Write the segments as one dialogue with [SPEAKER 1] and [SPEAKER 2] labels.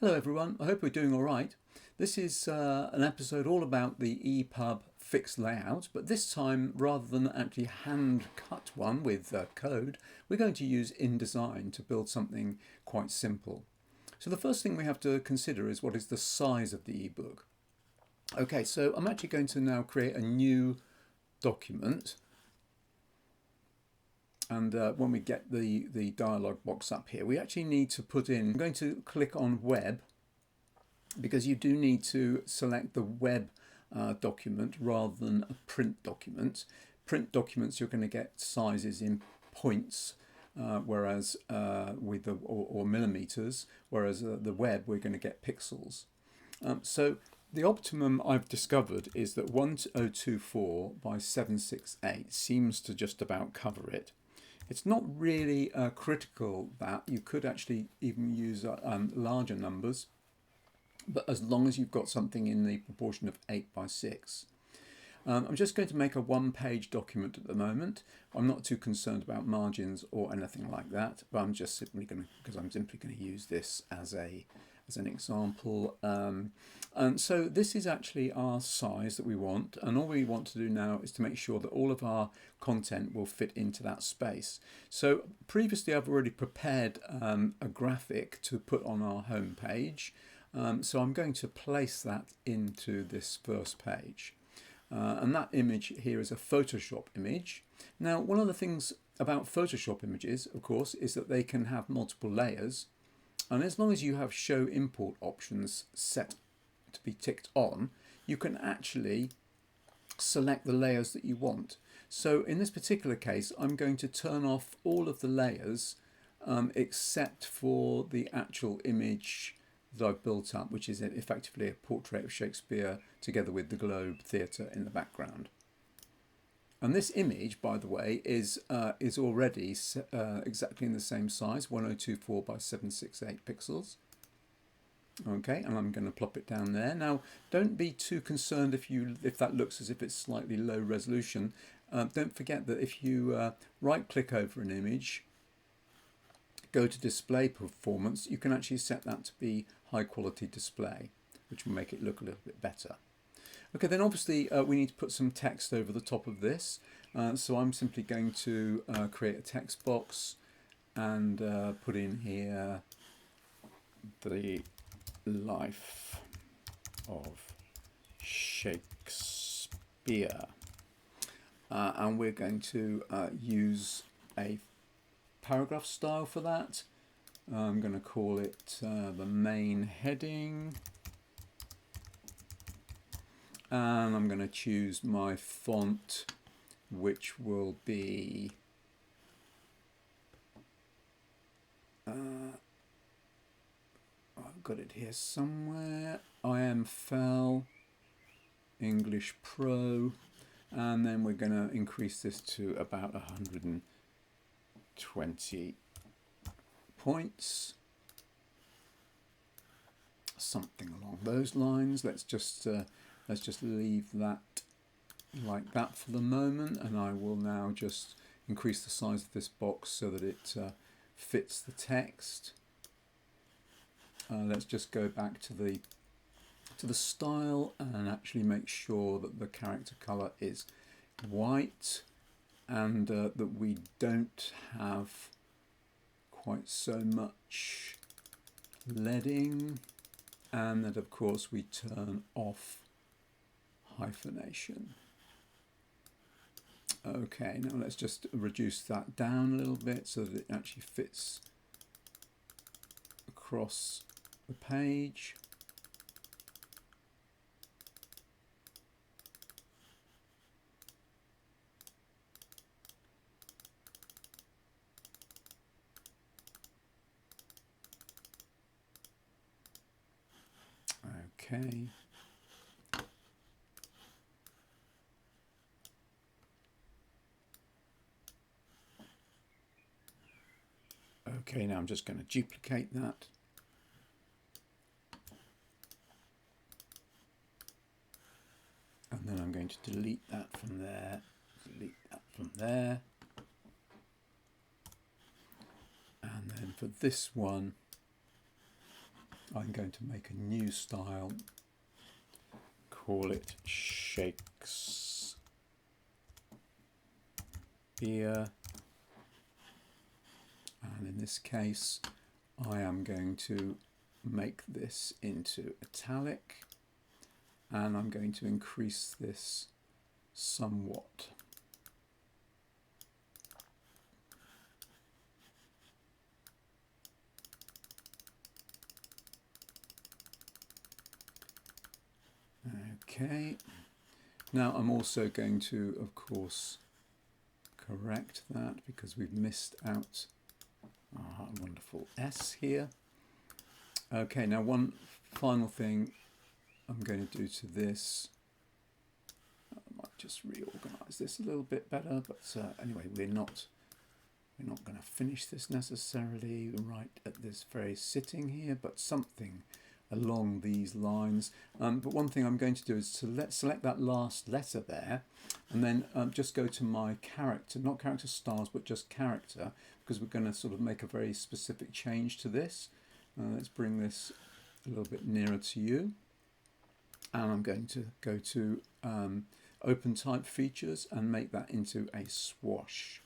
[SPEAKER 1] Hello everyone, I hope we're doing all right. This is an episode all about the ePub fixed layout, but this time rather than actually hand cut one with code, we're going to use InDesign to build something quite simple. So the first thing we have to consider is what is the size of the ebook. Okay, so I'm actually going to now create a new document. And when we get the dialog box up here, we actually need to put in, I'm going to click on web because you do need to select the web document rather than a print document. Print documents, you're going to get sizes in points, whereas with or millimeters, whereas the web, we're going to get pixels. So the optimum I've discovered is that 1024 by 768 seems to just about cover it. It's not really critical that you could actually even use larger numbers, but as long as you've got something in the proportion of 8 by 6. I'm just going to make a one-page document at the moment. I'm not too concerned about margins or anything like that, but I'm just simply going to, because I'm simply going to use this as an example. And so this is actually our size that we want, and all we want to do now is to make sure that all of our content will fit into that space. So previously I've already prepared a graphic to put on our home page. So I'm going to place that into this first page. And that image here is a Photoshop image. Now, one of the things about Photoshop images, of course, is that they can have multiple layers. And as long as you have show import options set to be ticked on, you can actually select the layers that you want. So in this particular case, I'm going to turn off all of the layers except for the actual image that I've built up, which is effectively a portrait of Shakespeare together with the Globe Theatre in the background. And this image, by the way, is already exactly in the same size, 1024 by 768 pixels. Okay, and I'm going to plop it down there. Now, don't be too concerned if that looks as if it's slightly low resolution. Don't forget that if you right-click over an image, go to display performance, you can actually set that to be high quality display, which will make it look a little bit better. Okay, then obviously we need to put some text over the top of this. So I'm simply going to create a text box and put in here the life of Shakespeare. And we're going to use a paragraph style for that. I'm going to call it the main heading, and I'm going to choose my font, which will be I've got it here somewhere, IMFL English Pro, and then we're going to increase this to about 120 points, something along those lines. Let's just leave that like that for the moment, and I will now just increase the size of this box so that it fits the text. Let's just go back to the style and actually make sure that the character color is white, and that we don't have quite so much leading, and that of course we turn off hyphenation. Okay, now let's just reduce that down a little bit so that it actually fits across the page. Okay. Okay, now I'm just going to duplicate that. And then I'm going to delete that from there, delete that from there. And then for this one, I'm going to make a new style, call it Shakespeare, and in this case I am going to make this into italic, and I'm going to increase this somewhat. Okay, now I'm also going to, of course, correct that because we've missed out our wonderful S here. Okay, now one final thing I'm going to do to this, I might just reorganize this a little bit better, but anyway, we're not going to finish this necessarily right at this very sitting here, but something along these lines. But one thing I'm going to do is to select that last letter there, and then just go to my character, not character styles, but just character, because we're going to sort of make a very specific change to this. Let's bring this a little bit nearer to you. And I'm going to go to open type features and make that into a swash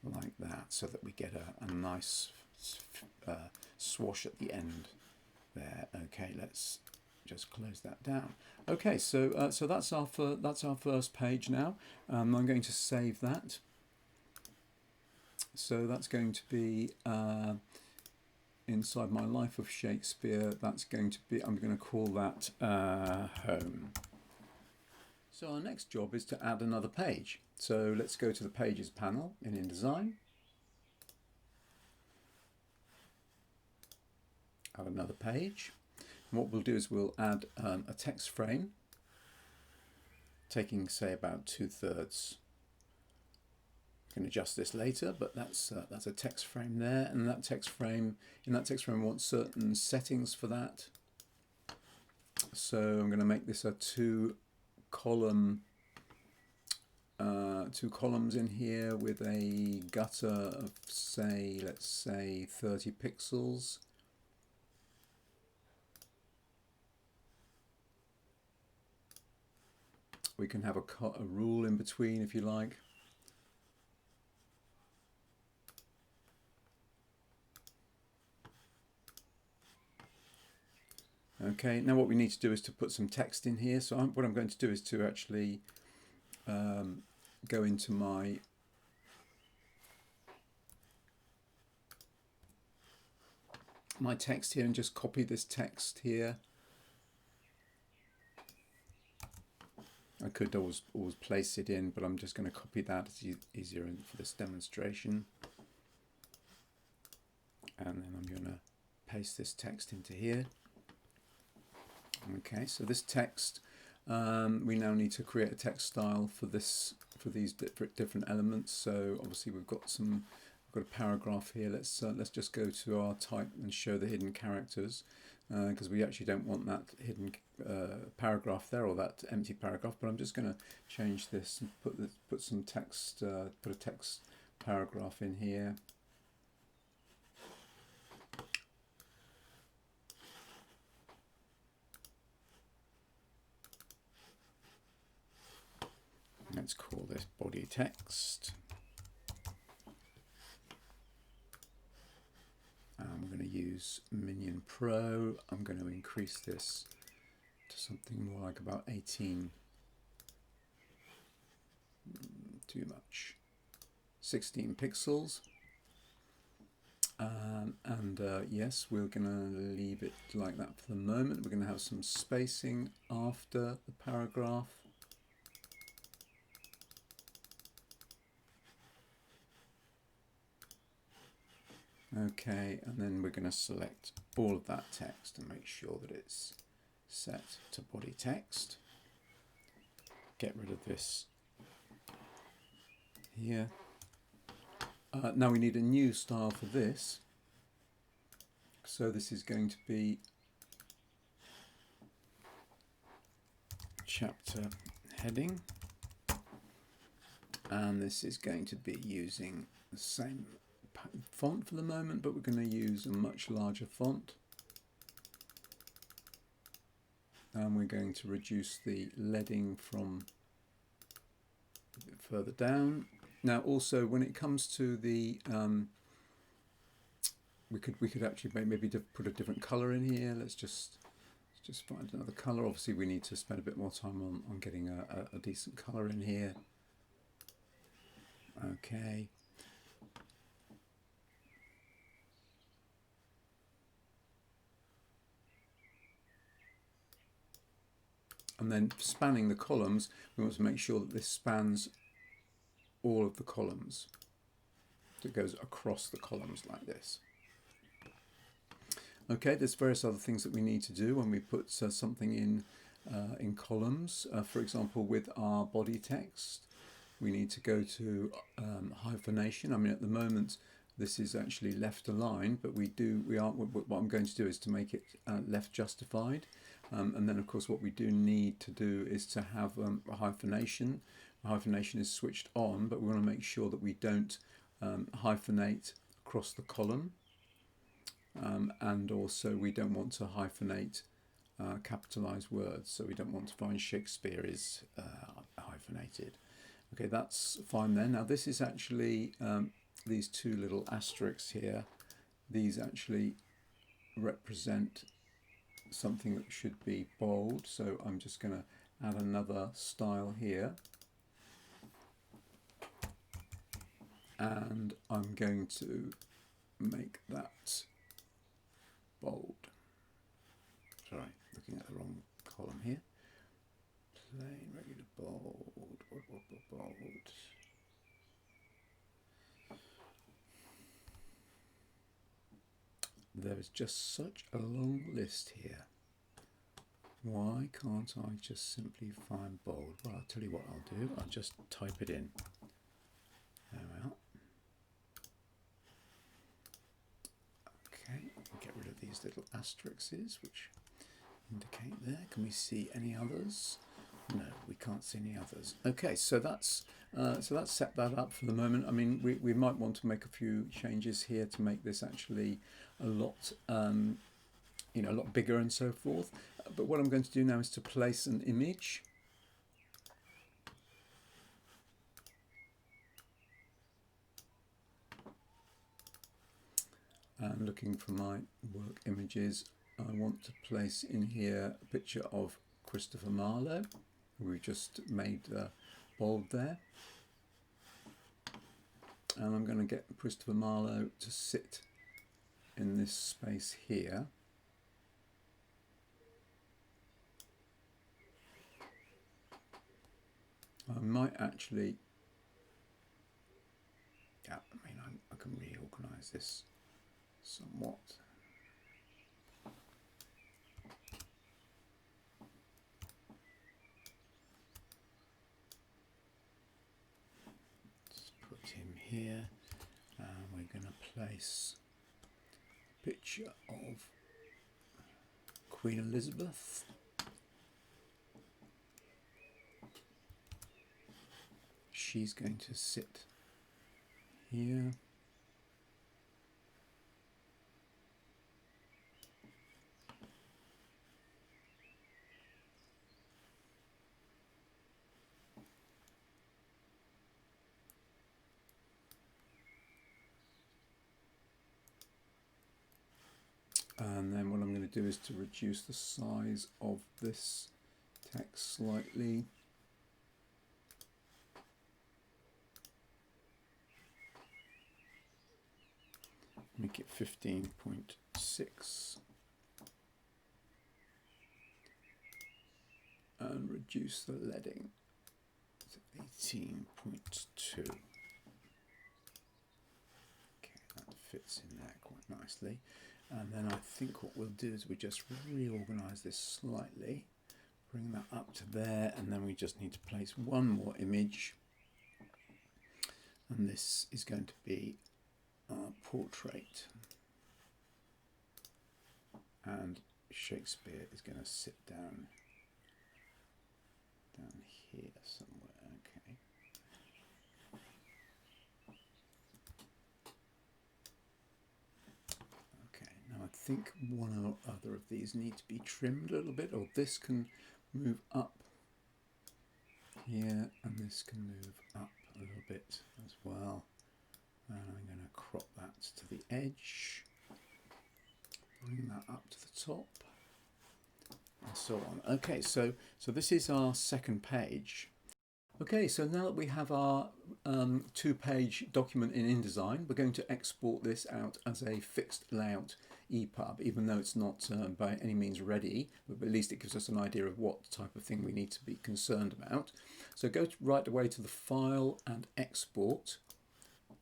[SPEAKER 1] like that, so that we get a nice swash at the end there. Okay, let's just close that down. Okay, so so that's our first page now. I'm going to save that. So that's going to be inside my life of Shakespeare. That's going to be, I'm going to call that home. So our next job is to add another page. So let's go to the Pages panel in InDesign. Add another page. And what we'll do is we'll add a text frame, taking say about 2/3. I can adjust this later, but that's a text frame there, and that text frame, in that text frame, I want certain settings for that. So I'm going to make this a two columns in here with a gutter of say, let's say 30 pixels. We can have a rule in between if you like. Okay, now what we need to do is to put some text in here. So what I'm going to do is to actually go into my text here and just copy this text here. I could always place it in, but I'm just going to copy that. It's easier for this demonstration. And then I'm going to paste this text into here. Okay, so this text, we now need to create a text style for these different elements. So obviously we've got a paragraph here. Let's just go to our type and show the hidden characters, because we actually don't want that hidden paragraph there, or that empty paragraph. But I'm just going to change this and put some text, put a text paragraph in here. Let's call this body text. I'm going to use Minion Pro. I'm going to increase this to something more like about 18. Too much. 16 pixels. Yes, we're going to leave it like that for the moment. We're going to have some spacing after the paragraph. Okay, and then we're going to select all of that text and make sure that it's set to body text. Get rid of this here. Now we need a new style for this. So this is going to be chapter heading. And this is going to be using the same font for the moment, but we're going to use a much larger font. and we're going to reduce the leading from a bit further down. Now also when it comes to the we could actually maybe put a different color in here. Let's just find another color. Obviously we need to spend a bit more time on getting a decent color in here. Okay. And then spanning the columns, we want to make sure that this spans all of the columns. So it goes across the columns like this. Okay, there's various other things that we need to do when we put something in columns. For example, with our body text, we need to go to hyphenation. I mean, at the moment, this is actually left aligned, but what I'm going to do is to make it left justified. And then, of course, what we do need to do is to have a hyphenation. The hyphenation is switched on, but we want to make sure that we don't hyphenate across the column. And also we don't want to hyphenate capitalized words, so we don't want to find Shakespeare is hyphenated. Okay, that's fine then. Now this is actually these two little asterisks here. These actually represent something that should be bold, so I'm just going to add another style here, and I'm going to make that bold. Sorry, looking at the wrong column here. Plain, regular, bold, bold. There is just such a long list here. Why can't I just simply find bold? Well, I'll tell you what I'll do. I'll just type it in. There we are. Okay, get rid of these little asterisks which indicate there. Can we see any others? No, we can't see any others. Okay, so that's set that up for the moment. I mean, we might want to make a few changes here to make this actually a lot, a lot bigger and so forth. But what I'm going to do now is to place an image. And looking for my work images, I want to place in here a picture of Christopher Marlowe, who we just made bold there. And I'm going to get Christopher Marlowe to sit in this space here. I might actually, I can reorganize this somewhat. Let's put him here, and we're going to place a picture of Queen Elizabeth. She's going to sit here. And then what I'm going to do is to reduce the size of this text slightly. Make it 15.6 and reduce the leading to 18.2. Okay, that fits in there quite nicely. And then I think what we'll do is we just reorganize this slightly, bring that up to there, and then we just need to place one more image. And this is going to be our portrait. And Shakespeare is going to sit down here somewhere. Okay. think one or other of these need to be trimmed a little bit, or this can move up here and this can move up a little bit as well. And I'm going to crop that to the edge, bring that up to the top, and so on. Okay, so this is our second page. Okay, so now that we have our two-page document in InDesign, we're going to export this out as a fixed layout ePub, even though it's not by any means ready, but at least it gives us an idea of what type of thing we need to be concerned about. So go right away to the File and Export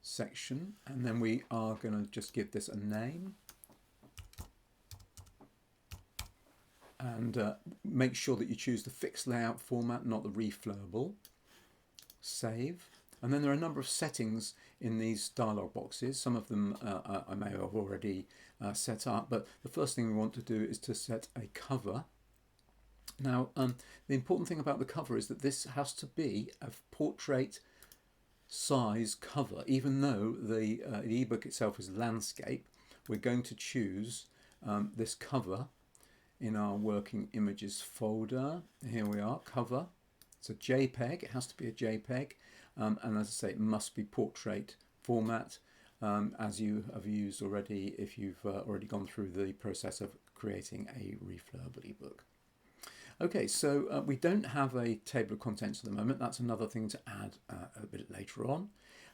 [SPEAKER 1] section, and then we are going to just give this a name. And make sure that you choose the fixed layout format, not the reflowable. Save. And then there are a number of settings in these dialog boxes. Some of them I may have already set up, but the first thing we want to do is to set a cover. Now, the important thing about the cover is that this has to be a portrait size cover. Even though the ebook itself is landscape, we're going to choose this cover in our working images folder. Here we are, cover. It's a JPEG, it has to be a JPEG, and as I say, it must be portrait format, as you have used already if you've already gone through the process of creating a reflowable ebook. Okay, so we don't have a table of contents at the moment. That's another thing to add a bit later on.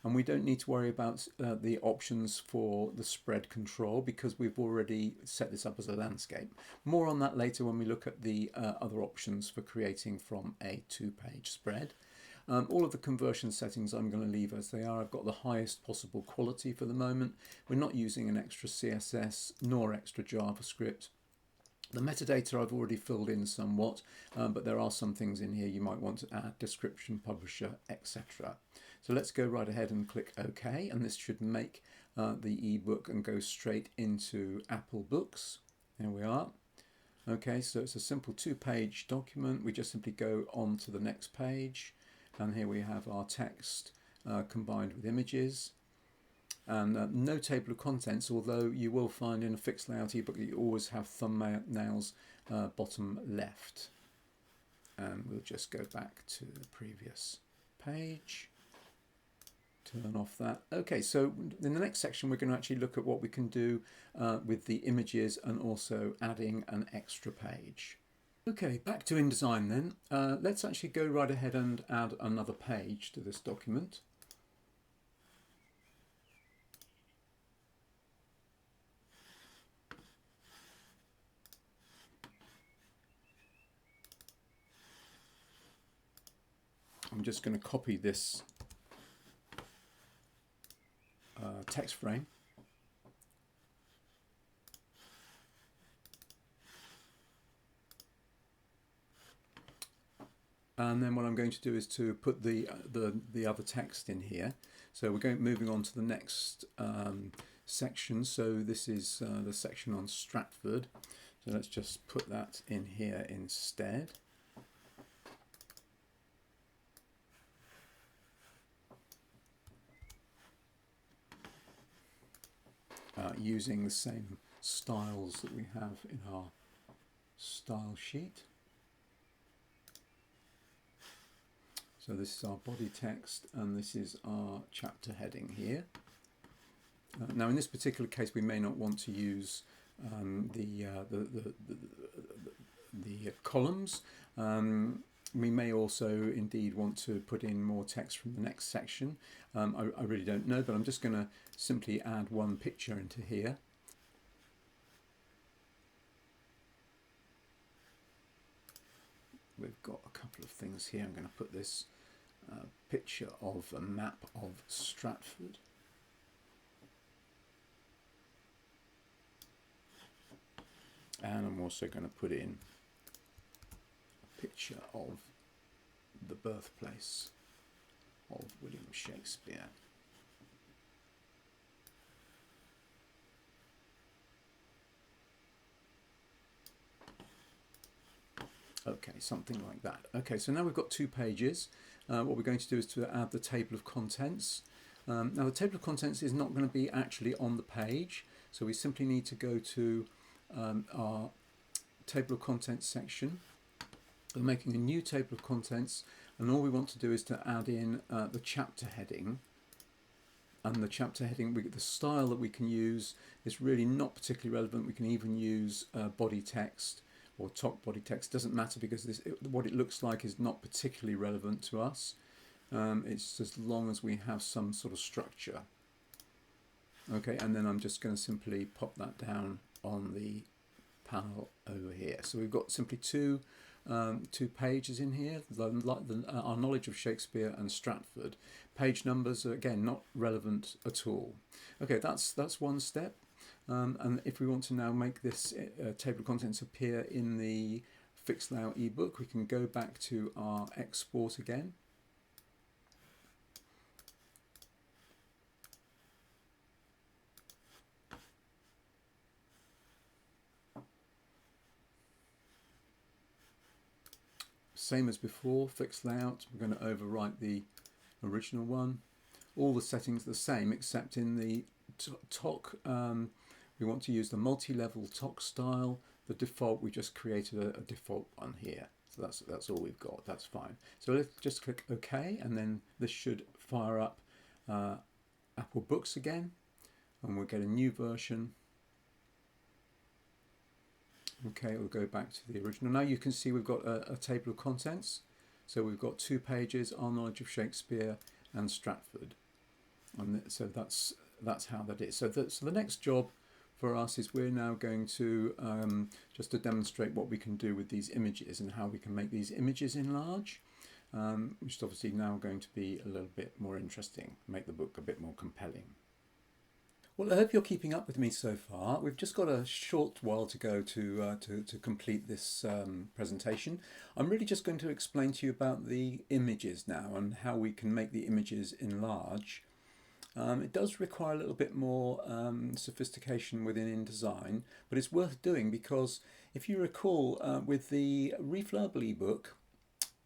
[SPEAKER 1] And we don't need to worry about the options for the spread control because we've already set this up as a landscape. More on that later when we look at the other options for creating from a two-page spread. All of the conversion settings I'm going to leave as they are. I've got the highest possible quality for the moment. We're not using an extra CSS nor extra JavaScript. The metadata I've already filled in somewhat, but there are some things in here you might want to add, description, publisher, etc. So let's go right ahead and click OK, and this should make the ebook and go straight into Apple Books. There we are. Okay, so it's a simple two-page document. We just simply go on to the next page, and here we have our text combined with images. And no table of contents, although you will find in a fixed layout ebook that you always have thumbnails bottom left. And we'll just go back to the previous page, turn off that. Okay, so in the next section we're going to actually look at what we can do with the images and also adding an extra page. Okay, back to InDesign then. Let's actually go right ahead and add another page to this document. I'm just going to copy this text frame. And then what I'm going to do is to put the other text in here. So we're moving on to the next section. So this is the section on Stratford. So let's just put that in here instead. Using the same styles that we have in our style sheet. So this is our body text and this is our chapter heading here. Now in this particular case we may not want to use the columns. We may also indeed want to put in more text from the next section. I really don't know, but I'm just going to simply add one picture into here. We've got a couple of things here. I'm going to put this picture of a map of Stratford. And I'm also going to put in a picture of the birthplace of William Shakespeare. Okay, something like that. Okay, so now we've got two pages. What we're going to do is to add the table of contents. Now the table of contents is not going to be actually on the page, so we simply need to go to our table of contents section. We're making a new table of contents, and all we want to do is to add in the chapter heading. And the chapter heading, the style that we can use is really not particularly relevant. We can even use body text or top body text. Doesn't matter, because what it looks like is not particularly relevant to us. It's as long as we have some sort of structure. Okay, and then I'm just going to simply pop that down on the panel over here. So we've got simply two pages in here, our knowledge of Shakespeare and Stratford. Page numbers are again not relevant at all. Okay, that's one step. And if we want to now make this table of contents appear in the fixed layout ebook, we can go back to our export again. Same as before, fixed layout. We're going to overwrite the original one. All the settings are the same, except in the TOC, we want to use the multi-level TOC style. The default, we just created a default one here. So that's all we've got. That's fine. So let's just click OK, and then this should fire up Apple Books again, and we'll get a new version. Okay, we'll go back to the original. Now you can see we've got a table of contents. So we've got 2 pages, our knowledge of Shakespeare and Stratford. And so that's how that is. So the next job for us is we're now going to, just to demonstrate what we can do with these images and how we can make these images enlarge, which is obviously now going to be a little bit more interesting, make the book a bit more compelling. Well, I hope you're keeping up with me so far. We've just got a short while to go to complete this presentation. I'm really just going to explain to you about the images now and how we can make the images enlarge. It does require a little bit more sophistication within InDesign, but it's worth doing because if you recall, with the reflowable ebook,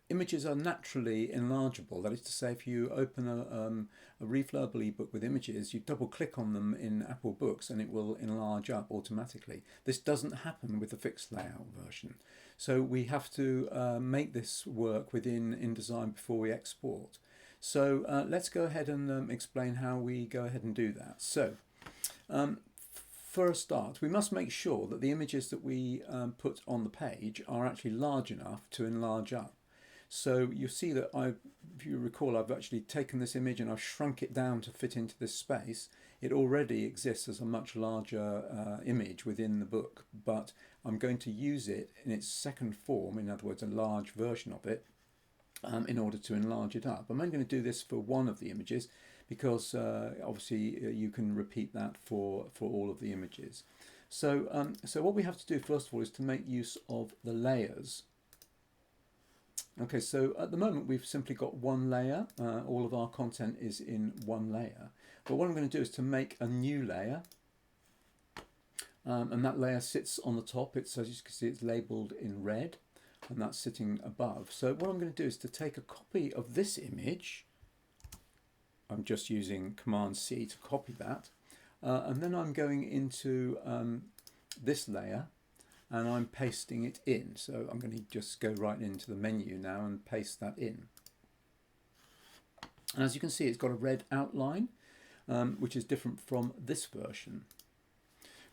[SPEAKER 1] images are naturally enlargeable. That is to say, if you open a reflowable ebook with images, you double click on them in Apple Books and it will enlarge up automatically. This doesn't happen with the fixed layout version. So we have to make this work within InDesign before we export. So let's go ahead and explain how we go ahead and do that. So for a start, we must make sure that the images that we put on the page are actually large enough to enlarge up. So you see that if you recall, I've actually taken this image and I've shrunk it down to fit into this space. It already exists as a much larger image within the book, but I'm going to use it in its second form, in other words, a large version of it, in order to enlarge it up. I'm only going to do this for one of the images because obviously you can repeat that for all of the images. So, so what we have to do first of all is to make use of the layers. Okay, so at the moment we've simply got one layer. All of our content is in one layer. But what I'm going to do is to make a new layer. And that layer sits on the top. It's, as you can see, it's labelled in red, and that's sitting above. So what I'm going to do is to take a copy of this image. I'm just using Command C to copy that. And then I'm going into this layer, and I'm pasting it in. So I'm going to just go right into the menu now and paste that in. And as you can see, it's got a red outline, which is different from this version.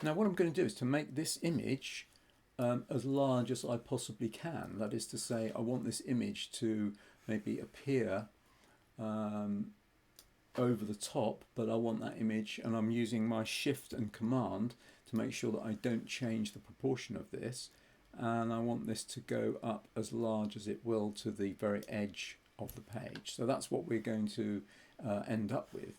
[SPEAKER 1] Now what I'm going to do is to make this image as large as I possibly can. That is to say, I want this image to maybe appear over the top, but I want that image, and I'm using my Shift and Command to make sure that I don't change the proportion of this, and I want this to go up as large as it will to the very edge of the page. So that's what we're going to end up with.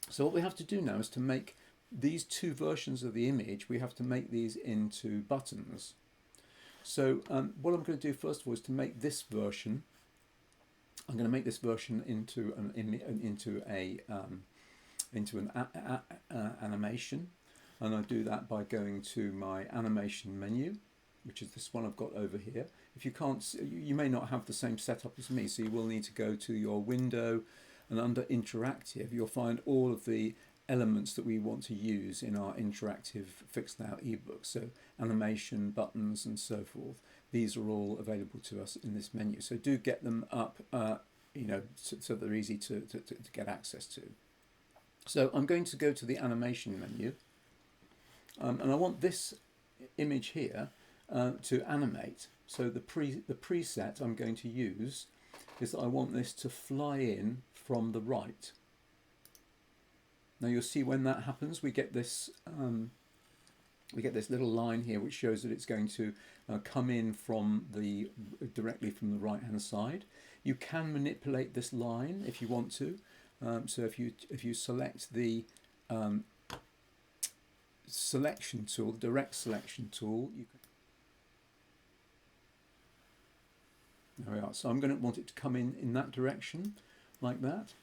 [SPEAKER 1] So what we have to do now is to make these two versions of the image, we have to make these into buttons. So what I'm going to do first of all is to make this version. I'm going to make this version into an animation, and I do that by going to my animation menu, which is this one I've got over here. If you can't, you may not have the same setup as me, so you will need to go to your window, and under interactive you'll find all of the elements that we want to use in our interactive fixed layout ebook. So animation, buttons, and so forth. These are all available to us in this menu. So do get them up, so they're easy to get access to. So I'm going to go to the animation menu, and I want this image here to animate. So the preset I'm going to use is that I want this to fly in from the right. Now you'll see when that happens, we get this little line here which shows that it's going to come in from directly from the right hand side. You can manipulate this line if you want to. So if you select the selection tool, the direct selection tool, you can. There we are. So I'm going to want it to come in that direction, like that.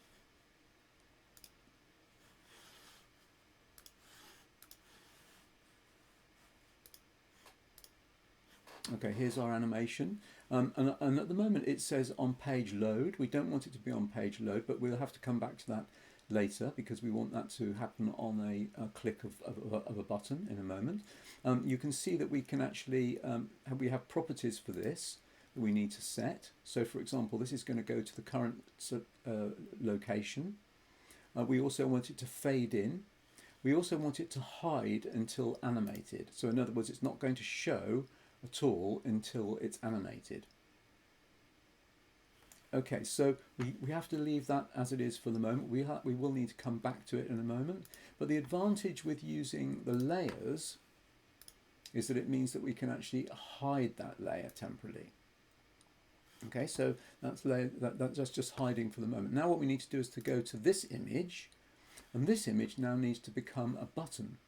[SPEAKER 1] Okay, here's our animation, and at the moment it says on page load. We don't want it to be on page load, but we'll have to come back to that later because we want that to happen on a click of a button in a moment. You can see that we can actually we have properties for this that we need to set. So for example, this is going to go to the current location. We also want it to fade in. We also want it to hide until animated. So in other words, it's not going to show at all until it's animated. Okay, so we have to leave that as it is for the moment. We will need to come back to it in a moment. But the advantage with using the layers is that it means that we can actually hide that layer temporarily. Okay, so that's just hiding for the moment. Now what we need to do is to go to this image, and this image now needs to become a button.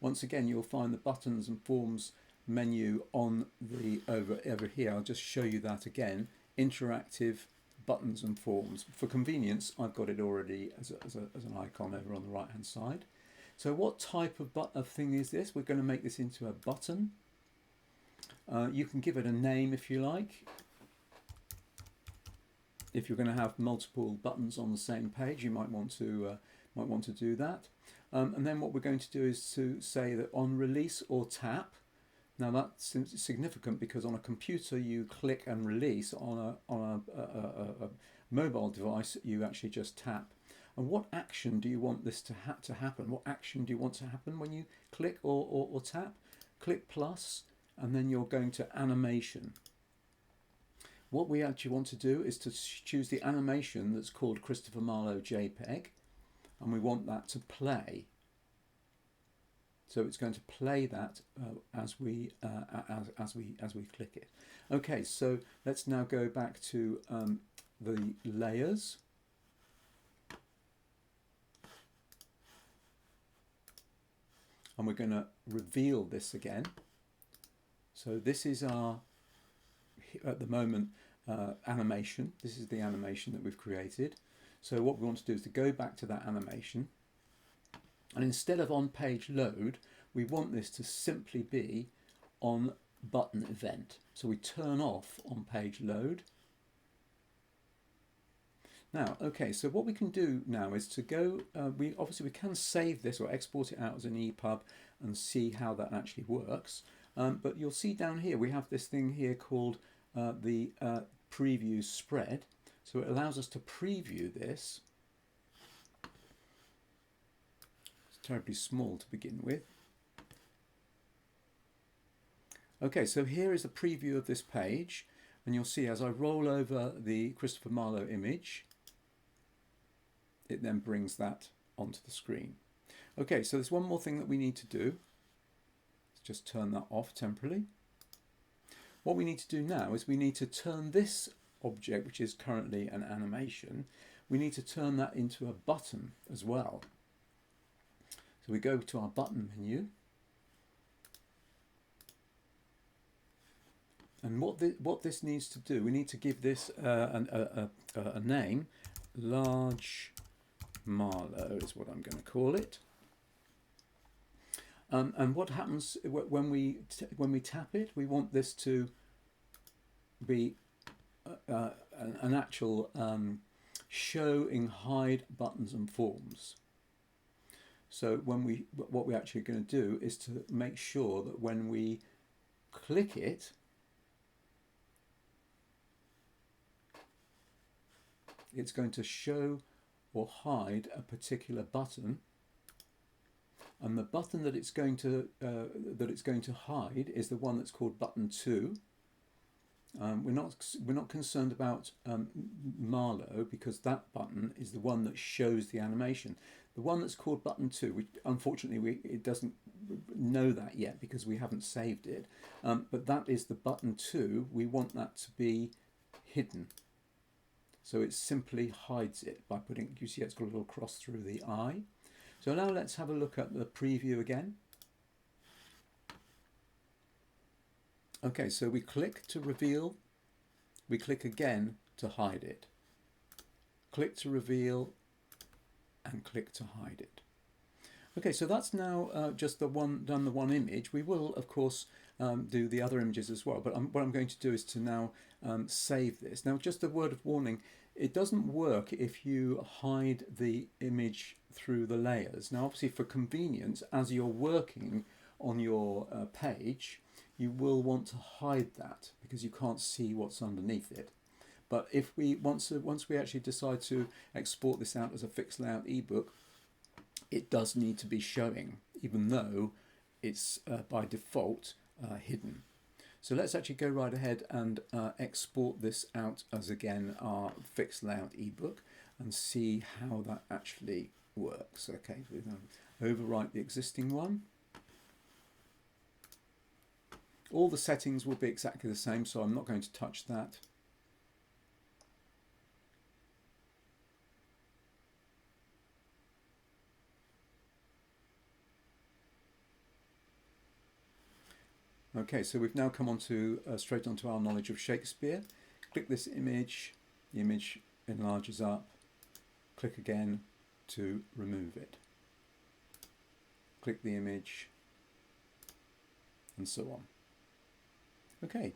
[SPEAKER 1] Once again, you'll find the buttons and forms menu on the over here. I'll just show you that again. Interactive buttons and forms. For convenience, I've got it already as an icon over on the right hand side. So what type of thing is this? We're going to make this into a button. You can give it a name if you like. If you're going to have multiple buttons on the same page, you might want to do that. And then what we're going to do is to say that on release or tap. Now that's significant because on a computer you click and release, on a mobile device you actually just tap. And what action do you want this to happen? What action do you want to happen when you click or tap? Click plus, and then you're going to animation. What we actually want to do is to choose the animation that's called Christopher Marlowe JPEG, and we want that to play. So it's going to play that as we click it. Okay, so let's now go back to the layers. And we're going to reveal this again. So this is our, at the moment, animation. This is the animation that we've created. So what we want to do is to go back to that animation. And instead of on page load, we want this to simply be on button event. So we turn off on page load. Now, okay, so what we can do now is to go, we can save this or export it out as an ePub and see how that actually works. But you'll see down here, we have this thing here called the preview spread. So it allows us to preview this. Terribly small to begin with. Okay, so here is a preview of this page, and you'll see as I roll over the Christopher Marlowe image, it then brings that onto the screen. Okay, so there's one more thing that we need to do. Let's just turn that off temporarily. What we need to do now is we need to turn this object, which is currently an animation, we need to turn that into a button as well. So we go to our button menu, and what this needs to do, we need to give this a name. Large Marlowe is what I'm going to call it. And what happens when we tap it? We want this to be an actual show in hide buttons and forms. So what we're actually going to do is to make sure that when we click it, it's going to show or hide a particular button, and the button that it's going to hide is the one that's called button 2. We're not concerned about Marlowe, because that button is the one that shows the animation. The one that's called button 2, unfortunately it doesn't know that yet because we haven't saved it, but that is the button 2. We want that to be hidden, so it simply hides it by putting, you see it's got a little cross through the eye. So now let's have a look at the preview again. Okay, so we click to reveal, we click again to hide it. Click to reveal and click to hide it. Okay, so that's now just the one image. We will, of course, do the other images as well, but what I'm going to do is to now save this. Now, just a word of warning, it doesn't work if you hide the image through the layers. Now, obviously, for convenience, as you're working on your page, you will want to hide that because you can't see what's underneath it. But if we once we actually decide to export this out as a fixed layout ebook, it does need to be showing, even though it's by default hidden. So let's actually go right ahead and export this out as, again, our fixed layout ebook and see how that actually works. Okay, so we're going to overwrite the existing one. All the settings will be exactly the same, so I'm not going to touch that. Okay, so we've now come on to straight onto our knowledge of Shakespeare. Click this image, the image enlarges up. Click again to remove it. Click the image, and so on. Okay,